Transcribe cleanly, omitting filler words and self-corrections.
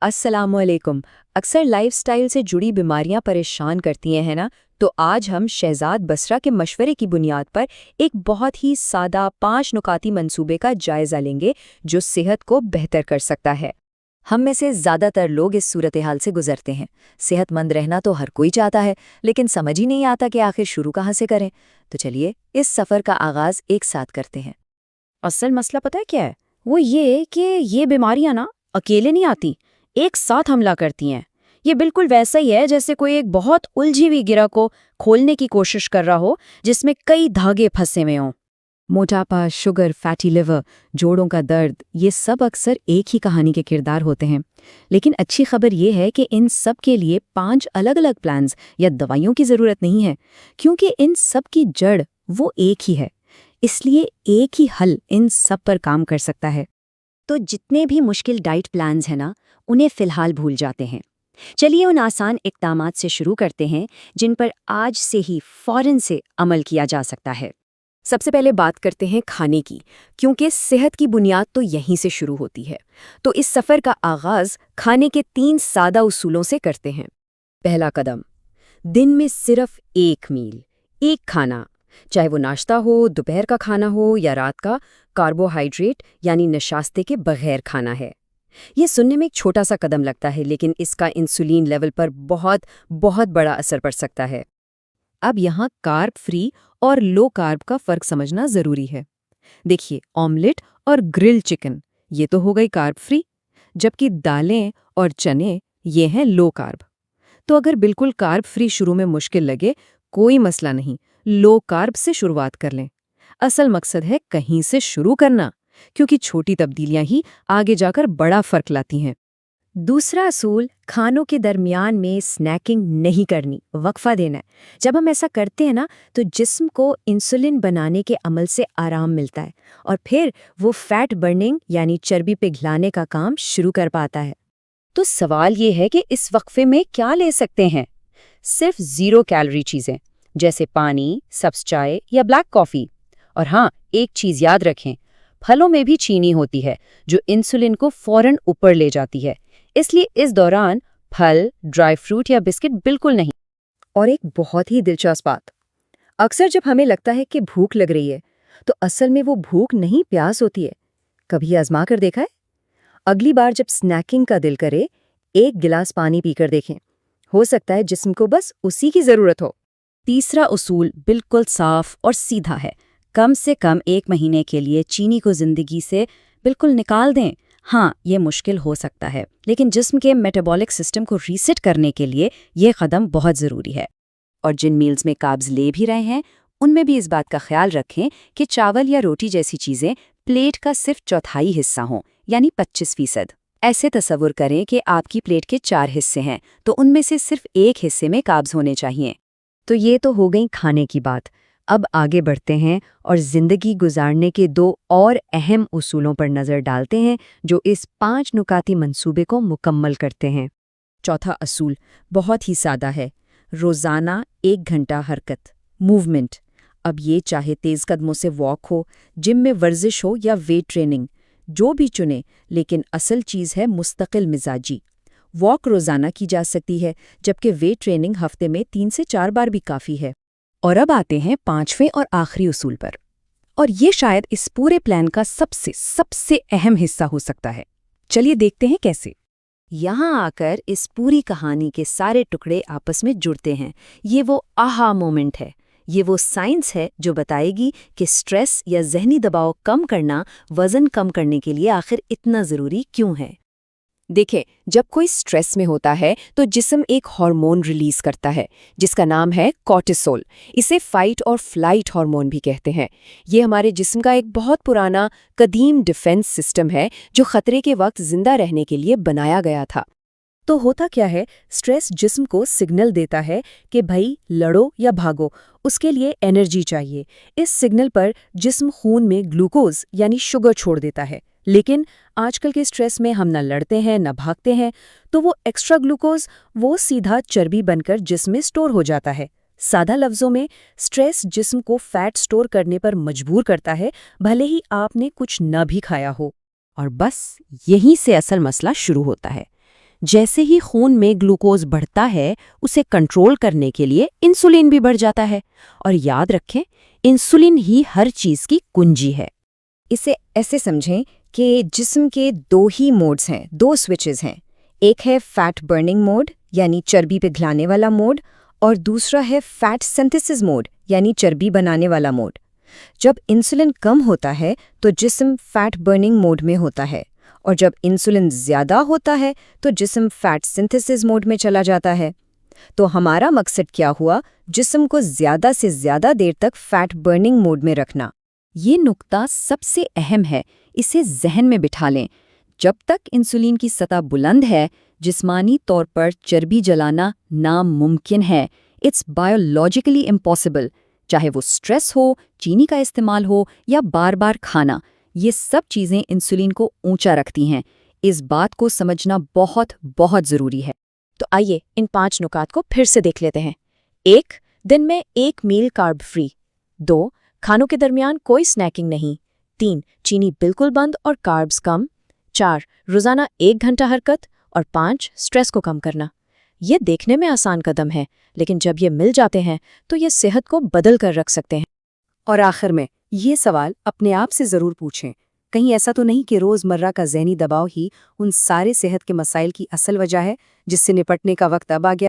السلام علیکم۔ اکثر لائف سٹائل سے جڑی بیماریاں پریشان کرتی ہیں نا، تو آج ہم شہزاد بصرہ کے مشورے کی بنیاد پر ایک بہت ہی سادہ 5 نکاتی منصوبے کا جائزہ لیں گے جو صحت کو بہتر کر سکتا ہے۔ ہم میں سے زیادہ تر لوگ اس صورتحال سے گزرتے ہیں۔ صحت مند رہنا تو ہر کوئی چاہتا ہے، لیکن سمجھ ہی نہیں آتا کہ آخر شروع کہاں سے کریں۔ تو چلیے اس سفر کا آغاز ایک ساتھ کرتے ہیں۔ اصل مسئلہ پتہ ہے کیا ہے؟ وہ یہ کہ یہ بیماریاں نا اکیلے نہیں آتی، ایک ساتھ حملہ کرتی ہیں۔ یہ بالکل ویسا ہی ہے جیسے کوئی ایک بہت الجھی ہوئی گرہ کو کھولنے کی کوشش کر رہا ہو جس میں کئی دھاگے پھنسے ہوئے ہوں۔ موٹاپا، شوگر، فیٹی لیور، جوڑوں کا درد، یہ سب اکثر ایک ہی کہانی کے کردار ہوتے ہیں۔ لیکن اچھی خبر یہ ہے کہ ان سب کے لیے 5 الگ الگ پلانز یا دوائیوں کی ضرورت نہیں ہے، کیونکہ ان سب کی جڑ وہ ایک ہی ہے۔ اس لیے ایک ہی حل ان سب پر کام کر سکتا ہے۔ تو جتنے بھی مشکل ڈائٹ پلانز ہیں نا، انہیں فی الحال بھول جاتے ہیں۔ چلیے ان آسان اقدامات سے شروع کرتے ہیں جن پر آج سے ہی فوراً سے عمل کیا جا سکتا ہے۔ سب سے پہلے بات کرتے ہیں کھانے کی، کیونکہ صحت کی بنیاد تو یہیں سے شروع ہوتی ہے۔ تو اس سفر کا آغاز کھانے کے 3 سادہ اصولوں سے کرتے ہیں۔ پہلا قدم، دن میں صرف ایک میل، ایک کھانا، چاہے وہ ناشتہ ہو، دوپہر کا کھانا ہو یا رات کا، کاربوہائیڈریٹ یعنی نشاستے کے بغیر کھانا ہے۔ یہ سننے میں ایک چھوٹا سا قدم لگتا ہے، لیکن اس کا انسولین لیول پر بہت بہت بڑا اثر پڑ سکتا ہے۔ اب یہاں کارب فری اور لو کارب کا فرق سمجھنا ضروری ہے۔ دیکھیے، آملیٹ اور گرل چکن یہ تو ہو گئی کارب فری، جبکہ دالیں اور چنے یہ ہیں لو کارب۔ تو اگر بالکل کارب فری شروع میں مشکل لگے، کوئی مسئلہ نہیں، لو کارب سے شروعات کر لیں۔ اصل مقصد ہے کہیں سے شروع کرنا، کیونکہ چھوٹی تبدیلیاں ہی آگے جا کر بڑا فرق لاتی ہیں۔ دوسرا اصول، کھانوں کے درمیان میں سنیکنگ نہیں کرنی، وقفہ دینا ہے۔ جب ہم ایسا کرتے ہیں نا تو جسم کو انسولین بنانے کے عمل سے آرام ملتا ہے اور پھر وہ فیٹ برننگ یعنی چربی پگھلانے کا کام شروع کر پاتا ہے۔ تو سوال یہ ہے کہ اس وقفے میں کیا لے سکتے ہیں؟ صرف 0 کیلوری چیزیں جیسے پانی، سبز چائے یا بلیک کافی۔ اور ہاں، ایک چیز یاد رکھیں، پھلوں میں بھی چینی ہوتی ہے جو انسولین کو فوراً اوپر لے جاتی ہے، اس لیے اس دوران پھل، ڈرائی فروٹ یا بسکٹ بالکل نہیں۔ اور ایک بہت ہی دلچسپ بات، اکثر جب ہمیں لگتا ہے کہ بھوک لگ رہی ہے تو اصل میں وہ بھوک نہیں، پیاس ہوتی ہے۔ کبھی آزما کر دیکھا ہے؟ اگلی بار جب سنیکنگ کا دل کرے، 1 گلاس پانی پی کر دیکھیں، ہو سکتا ہے جسم کو بس اسی کی ضرورت ہو۔ تیسرا اصول بالکل صاف اور سیدھا ہے، کم سے کم 1 مہینے کے لیے چینی کو زندگی سے بالکل نکال دیں۔ ہاں، یہ مشکل ہو سکتا ہے، لیکن جسم کے میٹابولک سسٹم کو ریسیٹ کرنے کے لیے یہ قدم بہت ضروری ہے۔ اور جن میلز میں کاربز لے بھی رہے ہیں، ان میں بھی اس بات کا خیال رکھیں کہ چاول یا روٹی جیسی چیزیں پلیٹ کا صرف چوتھائی حصہ ہوں، یعنی 25%۔ ایسے تصور کریں کہ آپ کی پلیٹ کے 4 حصے ہیں، تو ان میں سے صرف ایک حصے میں کاربز ہونے چاہیے۔ تو یہ تو ہو گئی کھانے کی بات۔ اب آگے بڑھتے ہیں اور زندگی گزارنے کے 2 اور اہم اصولوں پر نظر ڈالتے ہیں جو اس 5 نکاتی منصوبے کو مکمل کرتے ہیں۔ چوتھا اصول بہت ہی سادہ ہے، روزانہ 1 گھنٹہ حرکت، موومنٹ۔ اب یہ چاہے تیز قدموں سے واک ہو، جم میں ورزش ہو یا ویٹ ٹریننگ، جو بھی چنے، لیکن اصل چیز ہے مستقل مزاجی۔ واک روزانہ کی جا سکتی ہے، جبکہ ویٹ ٹریننگ ہفتے میں 3 سے 4 بار بھی کافی ہے۔ اور اب آتے ہیں 5ویں اور آخری اصول پر، اور یہ شاید اس پورے پلان کا سب سے اہم حصہ ہو سکتا ہے۔ چلیے دیکھتے ہیں کیسے۔ یہاں آ کر اس پوری کہانی کے سارے ٹکڑے آپس میں جڑتے ہیں۔ یہ وہ آہا مومنٹ ہے، یہ وہ سائنس ہے جو بتائے گی کہ سٹریس یا ذہنی دباؤ کم کرنا وزن کم کرنے کے لیے آخر اتنا ضروری کیوں ہے۔ دیکھیں، جب کوئی سٹریس میں ہوتا ہے تو جسم ایک ہارمون ریلیز کرتا ہے جس کا نام ہے کورٹیسول۔ اسے فائٹ اور فلائٹ ہارمون بھی کہتے ہیں۔ یہ ہمارے جسم کا ایک بہت پرانا قدیم ڈیفنس سسٹم ہے جو خطرے کے وقت زندہ رہنے کے لیے بنایا گیا تھا۔ تو ہوتا کیا ہے، سٹریس جسم کو سگنل دیتا ہے کہ بھائی لڑو یا بھاگو، اس کے لیے انرجی چاہیے۔ اس سگنل پر جسم خون میں گلوکوز یعنی شوگر چھوڑ دیتا ہے، لیکن آج کل کے سٹریس میں ہم نہ لڑتے ہیں نہ بھاگتے ہیں، تو وہ ایکسٹرا گلوکوز وہ سیدھا چربی بن کر جسم میں سٹور ہو جاتا ہے۔ سادہ لفظوں میں، سٹریس جسم کو فیٹ سٹور کرنے پر مجبور کرتا ہے، بھلے ہی آپ نے کچھ نہ بھی کھایا ہو۔ اور بس یہیں سے اصل مسئلہ شروع ہوتا ہے۔ جیسے ہی خون میں گلوکوز بڑھتا ہے اسے کنٹرول کرنے کے لیے انسولین بھی بڑھ جاتا ہے، اور یاد رکھیں انسولین ہی ہر چیز کی کنجی ہے۔ اسے ایسے سمجھیں کہ جسم کے 2 ہی موڈز ہیں، 2 سوئچز ہیں۔ ایک ہے فیٹ برننگ موڈ یعنی چربی پگھلانے والا موڈ، اور دوسرا ہے فیٹ سنتھسس موڈ یعنی چربی بنانے والا موڈ۔ جب انسولین کم ہوتا ہے تو جسم فیٹ برننگ موڈ میں ہوتا ہے، اور جب انسولین زیادہ ہوتا ہے تو جسم فیٹ سنتھسس موڈ میں چلا جاتا ہے۔ تو ہمارا مقصد کیا ہوا؟ جسم کو زیادہ سے زیادہ دیر تک فیٹ برننگ موڈ میں رکھنا۔ یہ نقطہ سب سے اہم ہے، اسے ذہن میں بٹھا لیں۔ جب تک انسولین کی سطح بلند ہے، جسمانی طور پر چربی جلانا ناممکن ہے۔ اٹس بایولوجیکلی امپاسبل، چاہے وہ سٹریس ہو، چینی کا استعمال ہو یا بار بار کھانا، یہ سب چیزیں انسولین کو اونچا رکھتی ہیں۔ اس بات کو سمجھنا بہت بہت ضروری ہے۔ تو آئیے ان 5 نکات کو پھر سے دیکھ لیتے ہیں۔ 1. دن میں 1 میل کارب فری۔ 2. کھانوں کے درمیان کوئی سنیکنگ نہیں۔ 3. چینی بالکل بند اور کاربز کم۔ 4. روزانہ 1 گھنٹہ حرکت۔ اور 5. سٹریس کو کم کرنا۔ یہ دیکھنے میں آسان قدم ہے، لیکن جب یہ مل جاتے ہیں تو یہ صحت کو بدل کر رکھ سکتے ہیں۔ اور آخر میں یہ سوال اپنے آپ سے ضرور پوچھیں، کہیں ایسا تو نہیں کہ روزمرہ کا ذہنی دباؤ ہی ان سارے صحت کے مسائل کی اصل وجہ ہے جس سے نپٹنے کا وقت اب آ گیا؟